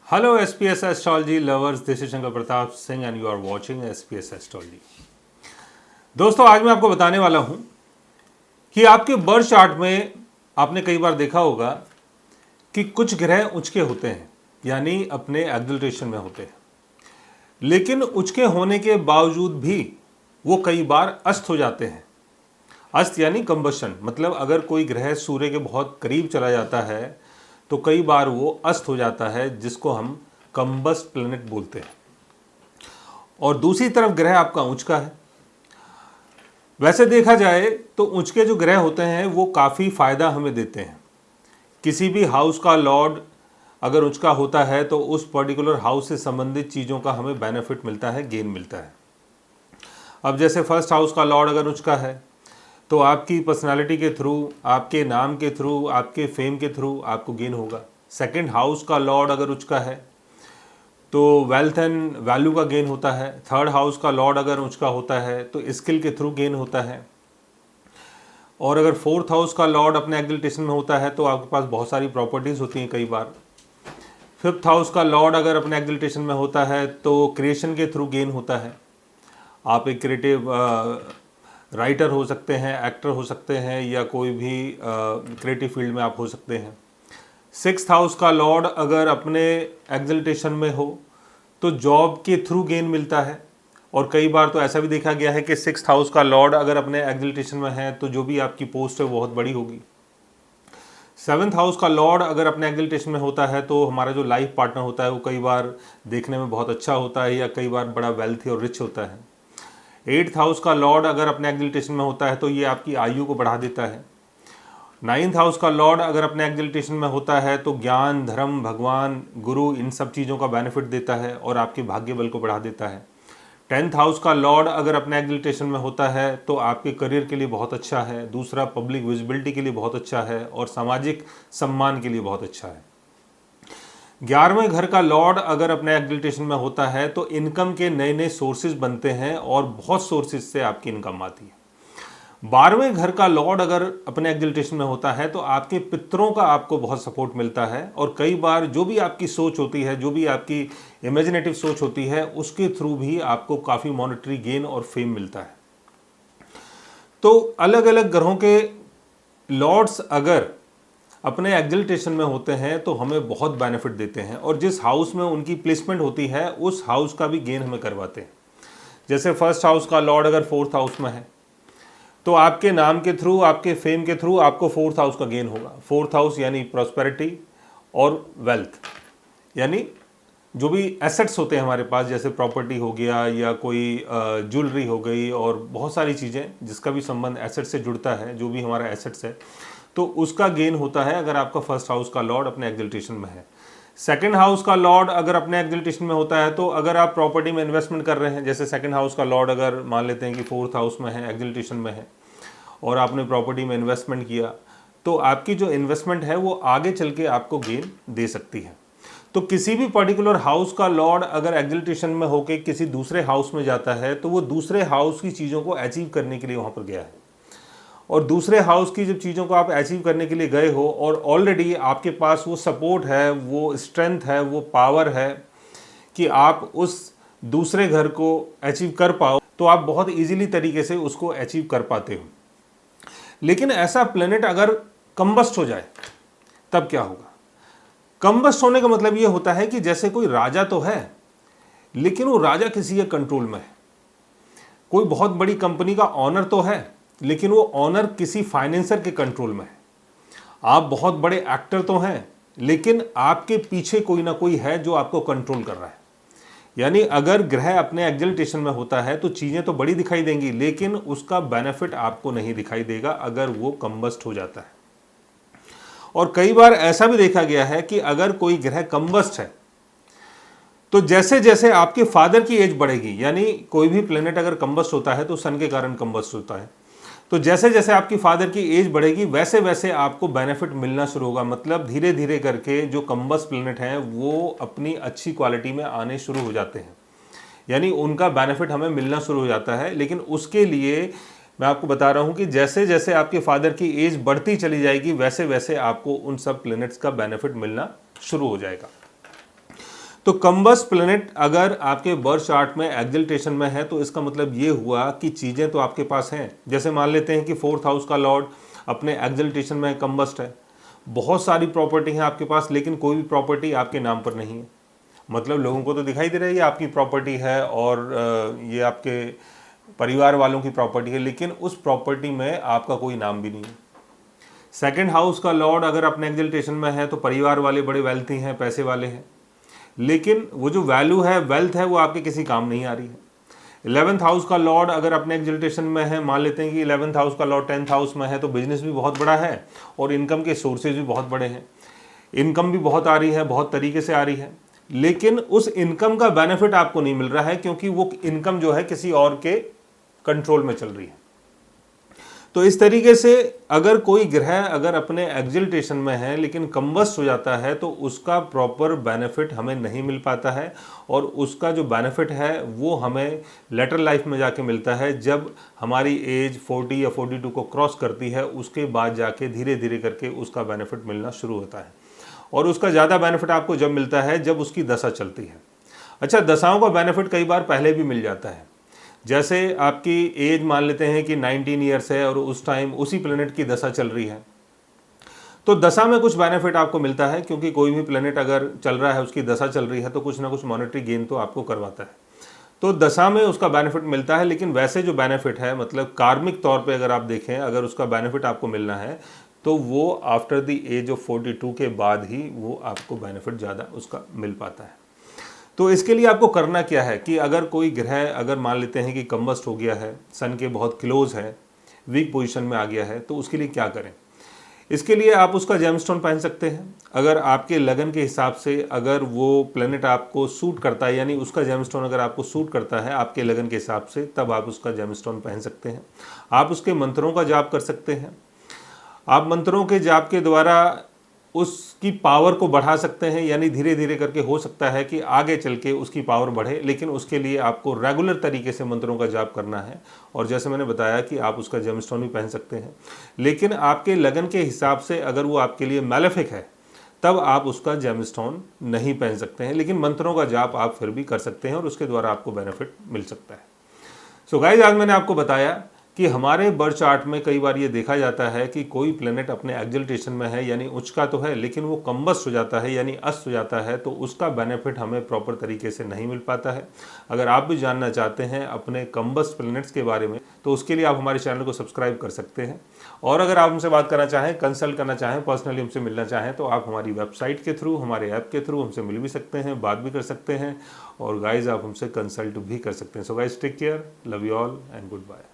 Hello SPS Astrology lovers, this is Shankar Pratap Singh and you are watching SPS Astrology। दोस्तों आज मैं आपको बताने वाला हूं कि आपके बर्थ चार्ट में आपने कई बार देखा होगा कि कुछ ग्रह उचके होते हैं, यानी अपने एक्सल्टेशन में होते हैं, लेकिन उचके होने के बावजूद भी वो कई बार अस्त हो जाते हैं। अस्त यानी कंबशन, मतलब अगर कोई ग्रह सूर्य के बहुत करीब चला जाता है तो कई बार वो अस्त हो जाता है, जिसको हम कंबस्ट प्लैनेट बोलते हैं। और दूसरी तरफ ग्रह आपका उचका है। वैसे देखा जाए तो उचके जो ग्रह होते हैं वो काफ़ी फ़ायदा हमें देते हैं। किसी भी हाउस का लॉर्ड अगर उचका होता है तो उस पर्टिकुलर हाउस से संबंधित चीज़ों का हमें बेनिफिट मिलता है, गेन मिलता है। अब जैसे फर्स्ट हाउस का लॉर्ड अगर उचका है तो आपकी पर्सनालिटी के थ्रू, आपके नाम के थ्रू, आपके फेम के थ्रू आपको गेन होगा। सेकंड हाउस का लॉर्ड अगर उचका है तो वेल्थ एंड वैल्यू का गेन होता है। थर्ड हाउस का लॉर्ड अगर उचका होता है तो स्किल के थ्रू गेन होता है। और अगर फोर्थ हाउस का लॉर्ड अपने एक्सल्टेशन में होता है तो आपके पास बहुत सारी प्रॉपर्टीज़ होती हैं कई बार। फिफ्थ हाउस का लॉर्ड अगर अपने एक्सल्टेशन में होता है तो क्रिएशन के थ्रू गेन होता है। आप एक क्रिएटिव राइटर हो सकते हैं, एक्टर हो सकते हैं, या कोई भी क्रिएटिव फील्ड में आप हो सकते हैं। सिक्स्थ हाउस का लॉर्ड अगर अपने एक्सल्टेशन में हो तो जॉब के थ्रू गेन मिलता है। और कई बार तो ऐसा भी देखा गया है कि सिक्स्थ हाउस का लॉर्ड अगर अपने एक्सल्टेशन में है तो जो भी आपकी पोस्ट है बहुत बड़ी होगी। सेवन्थ हाउस का लॉर्ड अगर अपने एक्सल्टेशन में होता है तो हमारा जो लाइफ पार्टनर होता है वो कई बार देखने में बहुत अच्छा होता है, या कई बार बड़ा वेल्थी और रिच होता है। एट्थ हाउस का लॉर्ड अगर अपने एक्सल्टेशन में होता है तो ये आपकी आयु को बढ़ा देता है। नाइन्थ हाउस का लॉर्ड अगर अपने एक्सल्टेशन में होता है तो ज्ञान, धर्म, भगवान, गुरु, इन सब चीज़ों का बेनिफिट देता है और आपके भाग्य बल को बढ़ा देता है। टेंथ हाउस का लॉर्ड अगर अपने एक्सल्टेशन में होता है तो आपके करियर के लिए बहुत अच्छा है। दूसरा, पब्लिक विजिबिलिटी के लिए बहुत अच्छा है और सामाजिक सम्मान के लिए बहुत अच्छा है। 11वें घर का लॉर्ड अगर अपने एक्सल्टेशन में होता है तो इनकम के नए नए सोर्सेज बनते हैं और बहुत सोर्सेज से आपकी इनकम आती है। 12वें घर का लॉर्ड अगर अपने एक्सल्टेशन में होता है तो आपके पितरों का आपको बहुत सपोर्ट मिलता है, और कई बार जो भी आपकी सोच होती है, जो भी आपकी इमेजिनेटिव सोच होती है, उसके थ्रू भी आपको काफ़ी मॉनेटरी गेन और फेम मिलता है। तो अलग अलग ग्रहों के लॉर्ड्स अगर अपने एक्सल्टेशन में होते हैं तो हमें बहुत बेनिफिट देते हैं, और जिस हाउस में उनकी प्लेसमेंट होती है उस हाउस का भी गेन हमें करवाते हैं। जैसे फर्स्ट हाउस का लॉर्ड अगर फोर्थ हाउस में है तो आपके नाम के थ्रू, आपके फेम के थ्रू आपको फोर्थ हाउस का गेन होगा। फोर्थ हाउस यानी प्रॉस्पेरिटी और वेल्थ, यानी जो भी एसेट्स होते हैं हमारे पास, जैसे प्रॉपर्टी हो गया या कोई ज्वेलरी हो गई और बहुत सारी चीज़ें जिसका भी संबंध एसेट से जुड़ता है, जो भी हमारा एसेट्स है तो उसका गेन होता है अगर आपका फर्स्ट हाउस का लॉर्ड अपने एक्सल्टेशन में है। सेकंड हाउस का लॉर्ड अगर अपने एक्सल्टेशन में होता है तो अगर आप प्रॉपर्टी में इन्वेस्टमेंट कर रहे हैं, जैसे सेकंड हाउस का लॉर्ड अगर मान लेते हैं कि फोर्थ हाउस में है, एक्सल्टेशन में है, और आपने प्रॉपर्टी में इन्वेस्टमेंट किया, तो आपकी जो इन्वेस्टमेंट है वो आगे चल के आपको गेन दे सकती है। तो किसी भी पर्टिकुलर हाउस का लॉर्ड अगर एक्सल्टेशन में होकर किसी दूसरे हाउस में जाता है तो वो दूसरे हाउस की चीज़ों को अचीव करने के लिए वहाँ पर गया है, और दूसरे हाउस की जब चीज़ों को आप अचीव करने के लिए गए हो और ऑलरेडी आपके पास वो सपोर्ट है, वो स्ट्रेंथ है, वो पावर है कि आप उस दूसरे घर को अचीव कर पाओ, तो आप बहुत इजीली तरीके से उसको अचीव कर पाते हो। लेकिन ऐसा प्लेनेट अगर कंबस्ट हो जाए तब क्या होगा? कंबस्ट होने का मतलब ये होता है कि जैसे कोई राजा तो है लेकिन वो राजा किसी के कंट्रोल में है। कोई बहुत बड़ी कंपनी का ऑनर तो है लेकिन वो ऑनर किसी फाइनेंसर के कंट्रोल में है। आप बहुत बड़े एक्टर तो हैं लेकिन आपके पीछे कोई ना कोई है जो आपको कंट्रोल कर रहा है। यानी अगर ग्रह अपने एक्सल्टेशन में होता है तो चीज़ें तो बड़ी दिखाई देंगी लेकिन उसका बेनिफिट आपको नहीं दिखाई देगा अगर वो कंबस्ट हो जाता है। और कई बार ऐसा भी देखा गया है कि अगर कोई ग्रह कंबस्ट है तो जैसे जैसे आपके फादर की एज बढ़ेगी, यानी कोई भी प्लेनेट अगर कंबस्ट होता है तो सन के कारण कंबस्ट होता है, तो जैसे जैसे आपकी फादर की एज बढ़ेगी वैसे वैसे आपको बेनिफिट मिलना शुरू होगा। मतलब धीरे धीरे करके जो कंबस्ट प्लेनेट हैं वो अपनी अच्छी क्वालिटी में आने शुरू हो जाते हैं, यानी उनका बेनिफिट हमें मिलना शुरू हो जाता है। लेकिन उसके लिए मैं आपको बता रहा हूं कि जैसे जैसे आपके फादर की एज बढ़ती चली जाएगी वैसे वैसे आपको उन सब प्लैनेट्स का बेनिफिट मिलना शुरू हो जाएगा। तो कम्बस्ट प्लैनेट अगर आपके बर्थ चार्ट में एक्सल्टेशन में है तो इसका मतलब ये हुआ कि चीज़ें तो आपके पास हैं। जैसे मान लेते हैं कि 4th हाउस का लॉर्ड अपने एक्सल्टेशन में कम्बस्ट है, बहुत सारी प्रॉपर्टी है आपके पास, लेकिन कोई भी प्रॉपर्टी आपके नाम पर नहीं है। मतलब लोगों को तो दिखाई दे रहा है ये आपकी प्रॉपर्टी है और ये आपके परिवार वालों की प्रॉपर्टी है, लेकिन उस प्रॉपर्टी में आपका कोई नाम भी नहीं है। 2nd हाउस का लॉर्ड अगर अपने एक्सल्टेशन में है तो परिवार वाले बड़े वेल्थी हैं, पैसे वाले हैं, लेकिन वो जो वैल्यू है, वेल्थ है, वो आपके किसी काम नहीं आ रही है। 11th हाउस का लॉर्ड अगर अपने एक्सल्टेशन में है, मान लेते हैं कि 11th हाउस का लॉर्ड 10th हाउस में है, तो बिजनेस भी बहुत बड़ा है और इनकम के सोर्सेज भी बहुत बड़े हैं, इनकम भी बहुत आ रही है, बहुत तरीके से आ रही है, लेकिन उस इनकम का बेनिफिट आपको नहीं मिल रहा है क्योंकि वो इनकम जो है किसी और के कंट्रोल में चल रही है। तो इस तरीके से अगर कोई ग्रह अगर अपने एक्सल्टेशन में है लेकिन कम्बस्ट हो जाता है तो उसका प्रॉपर बेनिफिट हमें नहीं मिल पाता है, और उसका जो बेनिफिट है वो हमें लेटर लाइफ में जाके मिलता है जब हमारी एज 40 या 42 को क्रॉस करती है। उसके बाद जाके धीरे धीरे करके उसका बेनिफिट मिलना शुरू होता है, और उसका ज़्यादा बेनिफिट आपको जब मिलता है जब उसकी दशा चलती है। अच्छा, दशाओं का बेनिफिट कई बार पहले भी मिल जाता है। जैसे आपकी एज मान लेते हैं कि 19 ईयर्स है और उस टाइम उसी प्लेनेट की दशा चल रही है, तो दशा में कुछ बेनिफिट आपको मिलता है, क्योंकि कोई भी प्लेनेट अगर चल रहा है, उसकी दशा चल रही है, तो कुछ ना कुछ मॉनेटरी गेन तो आपको करवाता है, तो दशा में उसका बेनिफिट मिलता है। लेकिन वैसे जो बेनिफिट है, मतलब कार्मिक तौर पे अगर आप देखें, अगर उसका बेनिफिट आपको मिलना है तो वो आफ्टर द एज ऑफ 42 के बाद ही वो आपको बेनिफिट ज़्यादा उसका मिल पाता है। तो इसके लिए आपको करना क्या है कि अगर कोई ग्रह अगर मान लेते हैं कि कम्बस्ट हो गया है, सन के बहुत क्लोज है, वीक पोजीशन में आ गया है, तो उसके लिए क्या करें? इसके लिए आप उसका जेमस्टोन पहन सकते हैं। अगर आपके लगन के हिसाब से अगर वो प्लेनेट आपको सूट करता है, यानी उसका जेमस्टोन अगर आपको सूट करता है आपके लगन के हिसाब से, तब आप उसका जेमस्टोन पहन सकते हैं। आप उसके मंत्रों का जाप कर सकते हैं। आप मंत्रों के जाप के द्वारा उसकी पावर को बढ़ा सकते हैं, यानी धीरे धीरे करके हो सकता है कि आगे चल के उसकी पावर बढ़े, लेकिन उसके लिए आपको रेगुलर तरीके से मंत्रों का जाप करना है। और जैसे मैंने बताया कि आप उसका जेमस्टोन भी पहन सकते हैं, लेकिन आपके लगन के हिसाब से अगर वो आपके लिए मैलेफिक है तब आप उसका जेमस्टोन नहीं पहन सकते हैं, लेकिन मंत्रों का जाप आप फिर भी कर सकते हैं और उसके द्वारा आपको बेनिफिट मिल सकता है। सो गाइस, आज मैंने आपको बताया कि हमारे बर्थ चार्ट में कई बार ये देखा जाता है कि कोई प्लेनेट अपने एक्सल्टेशन में है, यानी उच्च का तो है, लेकिन वो कम्बस्ट हो जाता है, यानी अस्त हो जाता है, तो उसका बेनिफिट हमें प्रॉपर तरीके से नहीं मिल पाता है। अगर आप भी जानना चाहते हैं अपने कम्बस्ट प्लेनेट्स के बारे में, तो उसके लिए आप हमारे चैनल को सब्सक्राइब कर सकते हैं। और अगर आप हमसे बात करना चाहें, कंसल्ट करना चाहें, पर्सनली हमसे मिलना चाहें, तो आप हमारी वेबसाइट के थ्रू, हमारे ऐप के थ्रू हमसे मिल भी सकते हैं, बात भी कर सकते हैं, और गाइज आप हमसे कंसल्ट भी कर सकते हैं। So guys, take care, love you all and good bye.